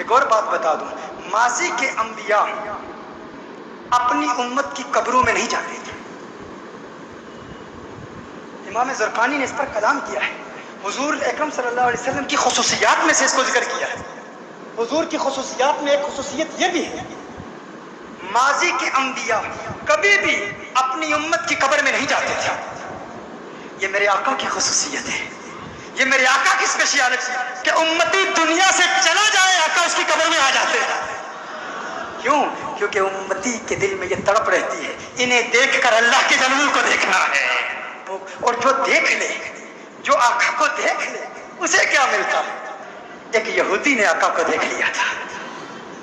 ایک اور بات بتا دوں، ماضی کے انبیاء اپنی امت کی قبروں میں نہیں جاتے تھے۔ امام زرقانی نے اس پر کلام کیا ہے، حضور اکرم صلی اللہ علیہ وسلم کی خصوصیات میں سے اس کو ذکر کیا ہے۔ حضور کی خصوصیات میں ایک خصوصیت یہ بھی ہے، ماضی کے انبیاء کبھی بھی اپنی امت کی قبر میں نہیں جاتے تھے۔ یہ میرے آقا کی خصوصیت ہے، یہ میرے آقا کی اسپیشلٹی ہے کہ امتی دنیا سے چلا جائے آقا اس کی قبر میں آ جاتے ہیں۔ کیوں؟ کیونکہ امتی کے دل میں یہ تڑپ رہتی ہے، انہیں دیکھ کر اللہ کے جلوے کو دیکھنا ہے۔ اور جو دیکھ لے، جو آقا کو دیکھ لے، اسے کیا ملتا ہے؟ ایک یہودی نے آقا کو دیکھ لیا تھا،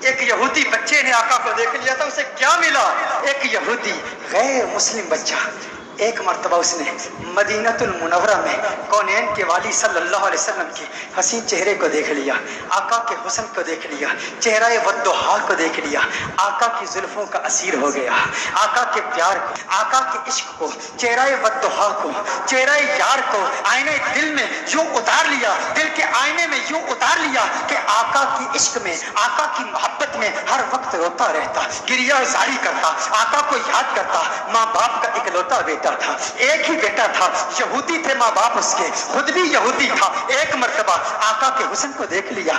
ایک یہودی بچے نے آقا کو دیکھ لیا تھا، اسے کیا ملا؟ ایک یہودی غیر مسلم بچہ ایک مرتبہ اس نے مدینہ المنورہ میں کونین کے والی صلی اللہ علیہ وسلم کے حسین چہرے کو دیکھ لیا، آقا کے حسن کو دیکھ لیا، چہرہ والضحیٰ کو دیکھ لیا، آقا کی زلفوں کا اسیر ہو گیا، آقا کے پیار کو، آقا کے عشق کو، چہرہ والضحیٰ کو، چہرہ یار کو آئینے دل میں یوں اتار لیا، دل کے آئینے میں یوں اتار لیا کہ آقا کی عشق میں، آقا کی محبت میں ہر وقت روتا رہتا، گریہ زاری کرتا، آقا کو یاد کرتا۔ ماں باپ کا اکلوتا بیٹا تھا، ایک ہی بیٹا تھا، یہودی تھے ماں باپ اس کے، خود بھی یہودی تھا۔ ایک مرتبہ آقا کے حسن کو دیکھ لیا،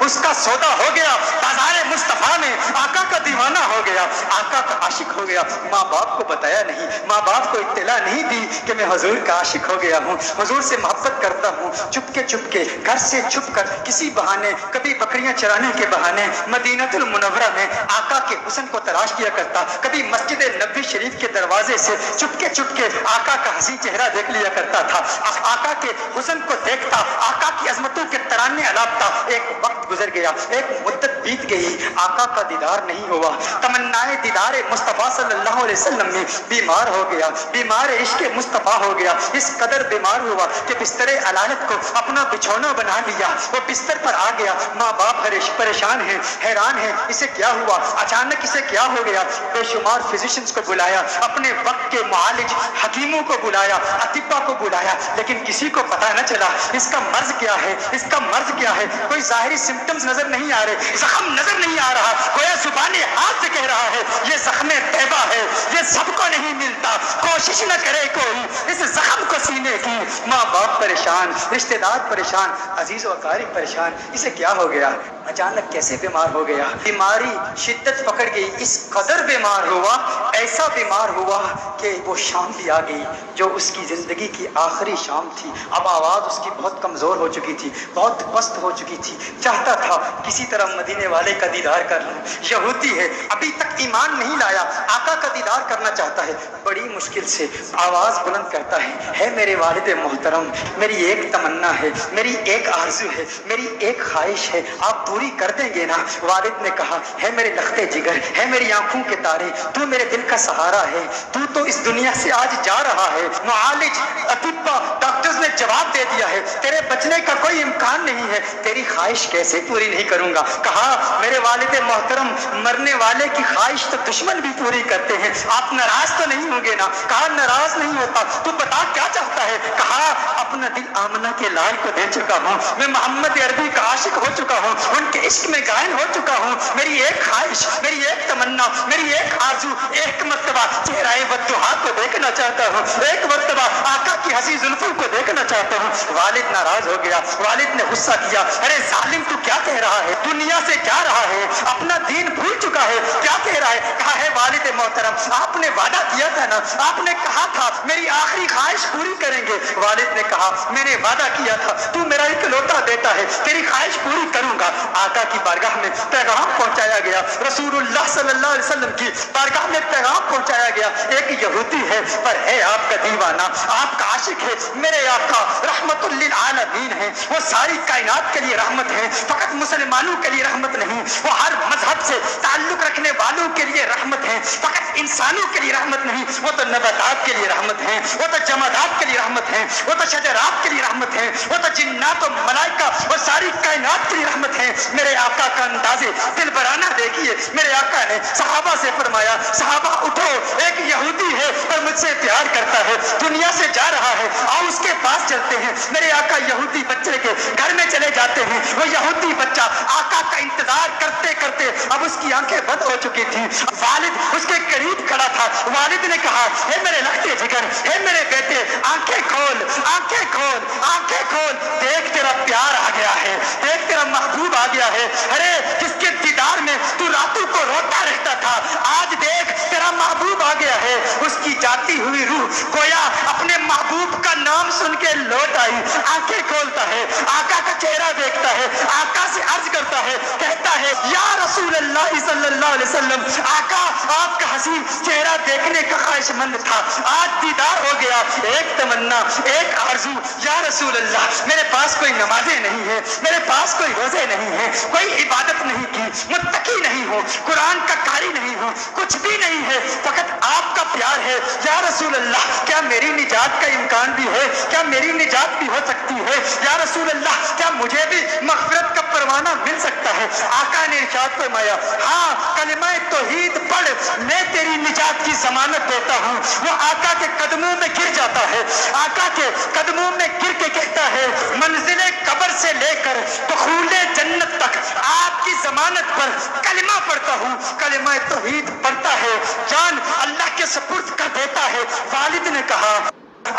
اس کا سودا ہو گیا بازار مصطفیٰ میں، آقا کا دیوانہ ہو گیا، آقا کا عاشق ہو گیا۔ ماں باپ کو بتایا نہیں، ماں باپ کو اطلاع نہیں دی کہ میں حضور کا عاشق ہو گیا ہوں، حضور سے محبت کرتا ہوں۔ چپ کے گھر سے چھپ کر کسی بہانے، کبھی بکریاں چرانے کے بہانے مدینہ المنورہ میں آقا کے حسن کو تلاش کیا کرتا، کبھی مسجد نبوی شریف کے دروازے سے چپ کے آقا کا حسین چہرہ دیکھ لیا کرتا تھا، آقا کے حسن کو دیکھتا، آقا کی عظمتوں کے ترانے الاپتا۔ ایک وقت گزر گیا، ایک مدت بیت گئی، آقا کا دیدار نہیں ہوا، تمنائے دیدار مصطفیٰ صلی اللہ علیہ وسلم میں بیمار ہو گیا، بیمار عشق مصطفیٰ ہو گیا، اس قدر بیمار ہوا کہ بستر علالت کو اپنا بچھونا بنا لیا، وہ بستر پر آ گیا۔ ماں باپ پریشان ہیں، حیران ہیں، اسے کیا ہوا، اچانک اسے کیا ہو گیا؟ بے شمار فزیشنز کو بلایا، اپنے وقت کے معالج حکیموں کو بلایا، اطباء کو بلایا، لیکن کسی کو پتہ نہ چلا اس کا مرض کیا ہے، اس کا مرض کیا ہے۔ کوئی ظاہری سمٹمز نظر نہیں آ رہے، زخم نظر نہیں آ رہا، گویا زبان ہاتھ سے کہہ رہا ہے یہ زخم طیبہ ہے، یہ سب کو نہیں ملتا، کوشش نہ کرے کوئی اس زخم کو سینے کی۔ ماں باپ پریشان، رشتہ دار پریشان، عزیز و اقارب پریشان، اسے کیا ہو گیا؟ اچانک کیسے بیمار ہو گیا؟ بیماری شدت پکڑ گئی، اس قدر بیمار ہوا، ایسا بیمار ہوا کہ وہ شام بھی آ گئی جو اس کی زندگی کی آخری شام تھی۔ اب آواز اس کی بہت کمزور ہو چکی تھی، بہت پست ہو چکی تھی، چاہتا تھا کسی طرح مدینے والے کا دیدار کر لوں۔ یہودی ہے، ابھی تک ایمان نہیں لایا، آقا کا دیدار کرنا چاہتا ہے، بڑی مشکل سے آواز بلند کرتا ہے میرے والد محترم، میری ایک تمنا ہے، میری ایک آرزو ہے، میری ایک خواہش ہے، آپ پوری کر دیں گے نا؟ والد نے کہا ہے میرے لخت جگر، ہے میری آنکھوں کے تارے، تو میرے دل کا سہارا ہے، تو اس دنیا سے آج جا رہا ہے۔ معالج، اطباء، ڈاکٹرز نے جواب دے دیا ہے تیرے بچنے کا کوئی امکان نہیں ہے، تیری خواہش کیسے پوری نہیں کروں گا؟ کہا میرے والد محترم، مرنے والے کی خواہش تو دشمن بھی پوری کرتے ہیں، آپ ناراض تو نہیں ہوں گے نا؟ کہا ناراض نہیں ہوتا، تو بتا کیا چاہتا ہے؟ کہا اپنا دل آمنہ کے لال کو دے چکا ہوں، میں محمد عربی کا عاشق ہو چکا ہوں، ان کے عشق میں غائل ہو چکا ہوں، میری ایک خواہش، میری ایک تمنا، میری ایک آرزو، ایک مرتبہ چہرہ والضحیٰ کو دیکھنا چاہتا ہوں، ایک مرتبہ آقا کی حسین زلفوں کو دیکھنا چاہتا ہوں۔ والد ناراض ہو گیا، والد نے غصہ کیا، ارے ظالم تو کیا کہہ رہا ہے؟ دنیا سے جا رہا ہے، اپنا دین بھول چکا ہے، کیا کہہ رہا ہے؟ کہا ہے والد محترم، آپ نے وعدہ کیا تھا نا، آپ نے کہا تھا میری آخری خواہش پوری کریں گے۔ والد نے کہا میں نے وعدہ کیا تھا، تو میرا اکلوتا بیٹا ہے، تیری خواہش پوری کروں گا۔ آقا کی بارگاہ میں پیغام پہنچایا گیا، رسول اللہ صلی اللہ علیہ وسلم کی بارگاہ میں پیغام پہنچایا گیا، ایک یہودی ہے پر ہے آپ کا دیوانہ، آپ کا عاشق ہے، میرے آقا رحمت للعالمین ہیں، وہ ساری کائنات کے لیے رحمت ہے، فقط مسلمانوں کے لیے رحمت نہیں، وہ ہر مذہب سے تعلق رکھنے والوں کے لیے رحمت ہے، فقط انسانوں کے لیے رحمت نہیں، وہ تو نباتات کے لیے رحمت ہے، وہ تو جمادات کے لیے رحمت ہے، وہ تو شجرات کے لیے رحمت ہے، وہ تو جنات و ملائکہ وہ ساری کائنات کے لیے رحمت ہے، میرے آقا کا انداز دل برانہ دیکھیے. میرے آقا نے صحابہ سے فرمایا صحابہ اٹھو, ایک یہودی ہے اور مجھ سے پیار کرتا ہے, دنیا سے جا رہا ہے, آؤ اس کے پاس چلتے ہیں. میرے آقا یہودی بچے کے گھر میں چلے جاتے ہیں. وہ یہودی بچہ آقا کا انتظار کرتے کرتے اب اس کی آنکھیں بند ہو چکی تھی. والد اس کے قریب کھڑا تھا. والد نے کہا اے میرے لگتے جگر, اے میرے بیٹے, آنکھیں کھول, آنکھیں کھول, آنکھیں کھول, دیکھ تیرا پیار آ گیا ہے, دیکھ تیرا محبوب آ گیا ہے. ارے جس کے دیدار میں تو راتوں کو روتا رہتا تھا, آج دیکھ تیرا محبوب آ گیا ہے. اس کی جاتی ہوئی روح گویا اپنے محبوب کا نام سن کے لوٹ آئی. آنکھیں کھولتا ہے, آقا کا چہرہ دیکھتا ہے, آقا سے عرض کرتا ہے, کہتا ہے یا رسول اللہ صلی اللہ علیہ وسلم, آقا آپ کا حسین چہرہ دیکھنے کا خواہش مند تھا, آج دیدار ہو گیا. ایک تمنا, ایک آرزو, یا رسول اللہ میرے پاس کوئی نمازیں نہیں ہیں, میرے پاس کوئی روزے نہیں ہیں, کوئی عبادت نہیں کی, متقی نہیں ہوں, قرآن کا قاری نہیں ہوں, کچھ بھی نہیں ہے, فقط آپ کا پیار ہے. یا رسول اللہ کیا میری نجات کا امکان بھی ہے, کیا میری نجات بھی ہو سکتی ہے؟ یا رسول اللہ کیا مجھے بھی مغفرت کا پروانہ مل سکتا ہے؟ آقا نے ارشاد فرمایا ہاں کلمہ توحید پڑھ, میں تیری نجات کی ضمانت دیتا ہوں. وہ آقا کے قدموں میں گر جاتا ہے, آقا کے قدموں میں گر کے کہتا ہے منزل قبر سے لے کر دخول جنت تک آپ کی ضمانت پر کلمہ پڑھتا ہوں. کلمہ توحید پڑھتا ہے, جان اللہ کے سپرد کر دیتا ہے. والد نے کہا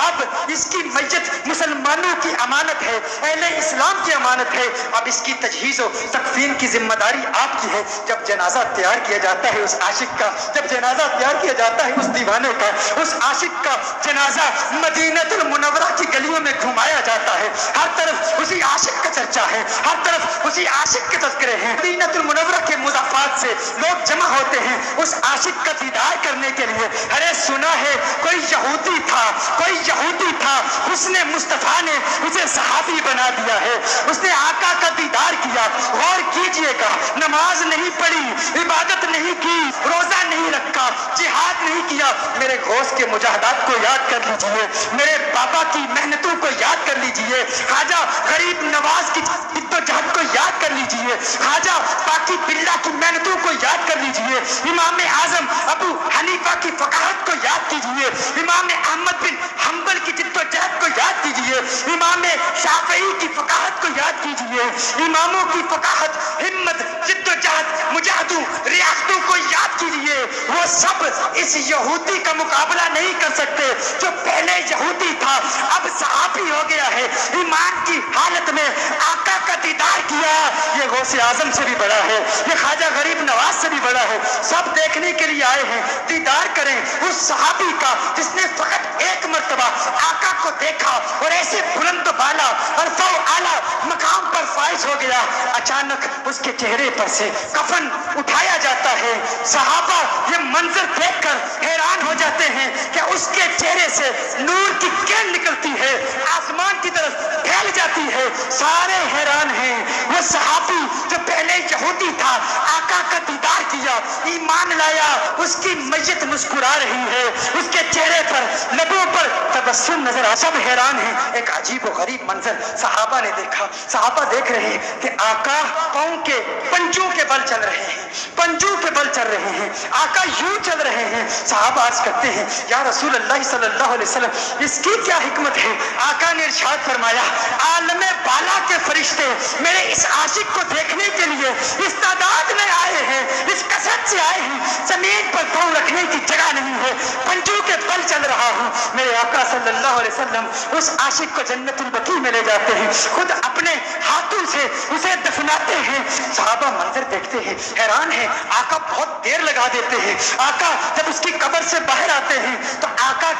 اب اس کی میت مسلمانوں کی امانت ہے, اہل اسلام کی امانت ہے, اب اس کی تجہیز و تکفین کی ذمہ داری آپ کی ہے. جب جنازہ تیار کیا جاتا ہے اس عاشق کا, جب جنازہ تیار کیا جاتا ہے اس دیوانے کا, اس عاشق کا جنازہ مدینہ المنورہ کی گلیوں میں گھمایا جاتا ہے. ہر طرف اسی عاشق کا چرچا ہے, ہر طرف اسی عاشق کے تذکرے ہیں. مدینہ المنورہ کے مضافات سے لوگ جمع ہوتے ہیں اس عاشق کا دیدار کرنے کے لیے. ارے سنا ہے کوئی یہودی تھا, کوئی یہودی تھا, حسن مصطفیٰ نے اسے صحابی بنا دیا ہے. اس نے آقا کا دیدار کیا. غور کیجئے گا, نماز نہیں پڑھی, عبادت نہیں کی, روزہ نہیں رکھا, جہاد نہیں کیا. میرے غوث کے مجاہدات کو یاد کر لیجئے, میرے بابا کی محنتوں کو یاد کر لیجئے, خواجہ غریب نواز کی جدوجہد کو یاد کر لیجئے, خواجہ باقی بلّہ کی محنتوں کو یاد کر لیجئے, امام اعظم ابو حنیفہ کی فقاہت کو یاد کیجئے, امام احمد بن حنبل کی جدوجہد کو یاد کیجئے, امام شافعی کی فقاہت کو یاد کیجئے. اماموں کی فقاہت, ہمت, جدوجہد, مجاہدوں, ریاستوں کو یاد کیجئے. وہ سب اس یہودی کا مقابلہ نہیں کر سکتے جو پہلے یہودی تھا اب صحابی ہو گیا ہے. ایمان کی حالت میں آقا کا دیدار کیا. یہ غوث اعظم سے بھی بڑا ہے, یہ خواجہ غریب نواز سے بھی بڑا ہے. سب دیکھنے کے لیے آئے ہیں, دیدار کریں اس صحابی کا جس نے فقط ایک مرتبہ آقا کو دیکھا اور ایسے بلند بالا اور فو اعلیٰ مقام پر فائز ہو گیا. اچانک اس کے چہرے پر سے کفن اٹھایا جاتا ہے. صحابہ یہ منظر دیکھ کر حیران ہو جاتے ہیں کہ اس کے چہرے سے نور کی کرن نکلتی ہے, آسمان کی طرف پھیل جاتی ہے. سارے حیران ہیں. وہ صحابی جو پہلے یہودی تھا آقا کا دیدار کیا, ایمان لایا, اس کی میت مسکرا رہی ہے, اس کے چہرے پر لبوں پر تبسم نظر آ. سب حیران ہیں. ایک عجیب و غریب منظر صحابہ نے دیکھا. صحابہ دیکھ رہے ہیں کہ آقا پاؤں کے پنجوں کے بل چل رہے ہیں, پنجوں کے بل چل رہے ہیں, آقا یوں چل رہے ہیں. صحابہ عرض کرتے ہیں یا رسول اللہ صلی اللہ علیہ وسلم اس کی کیا حکمت ہے؟ آقا نے ارشاد فرمایا عالم بالا کے فرشتے میرے اس عاشق کو دیکھنے کے لیے اس تعداد میں آئے ہیں, اس کثرت سے آئے ہیں, زمین پر پاؤں رکھنے کی جگہ نہیں ہے, پنجوں کے بل چل رہا ہوں. میرے آقا صلی اللہ علیہ وسلم اس عاشق کو جنت البقیع میں لے جاتے ہیں, خود اپنے ہاتھوں سے اسے دفناتے ہیں. صحابہ منظر دیکھتے ہیں, حیران ہیں. آقا بہت دیر لگا دیتے ہیں. آقا جب اس کی قبر سے باہر آتے ہیں تو آقا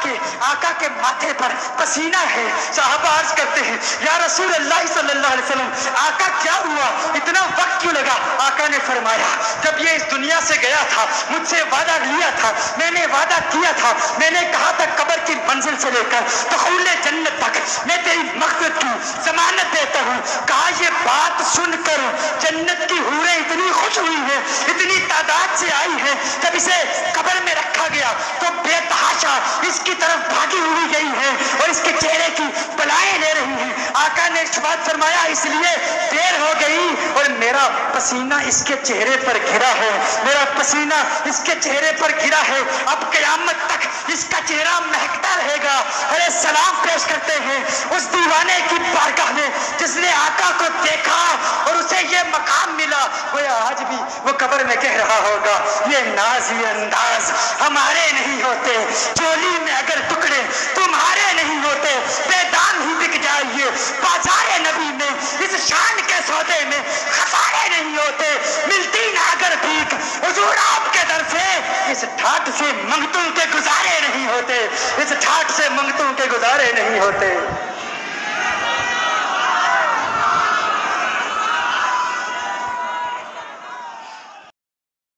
کے ماتھے پر پسینہ ہے. صحابہ عرض کرتے ہیں یا رسول اللہ صلی اللہ علیہ وسلم آقا کیا ہوا, اتنا وقت کیوں لگا؟ آقا نے فرمایا جب یہ اس دنیا سے گیا تھا مجھ سے وعدہ لیا تھا, میں نے وعدہ کیا تھا, میں نے کہا تھا قبر کی منزل سے لے کر دخول جنت تک میں تیری مغفرت کی ضمانت دیتا ہوں. کہا یہ بات سن کر جنت کی حوریں اتنی خوش ہوئی ہیں, اتنی تعداد سے آئی ہیں. جب اسے قبر میں رکھا گیا تو بے تحاشا اس کی طرف بھاگی ہوئی گئی ہیں اور اس کے چہرے کی بلائیں لے رہی ہیں. آقا نے ارشاد فرمایا اس لیے دیر ہو گئی اور میرا پسینہ اس کے چہرے پر گرا ہے، میرا پسینہ اس کے چہرے پر گرا ہے، اب قیامت تک اس کا چہرہ مہکتا رہے گا۔ ارے سلام پیش کرتے ہیں اس دیوانے کی بارگاہ میں جس نے آقا کو دیکھا اور اسے یہ مقام ملا، گویا آج بھی وہ قبر میں کہہ رہا ہوگا یہ ناز یہ انداز ہمارے نہیں ہوتے، چولی میں اگر ٹکڑے تمہارے نہیں ہوتے، بے دام ہی بک جائیے بازار نبی میں، اس شان کے سودے میں خسارے نہیں ہوتے، ملتی نہ اگر بھیک حضور آپ کے در سے، اس ٹھاٹ سے منگتوں کے گزارے نہیں ہوتے، اس ٹھاٹ سے منگتوں کے گزارے نہیں ہوتے۔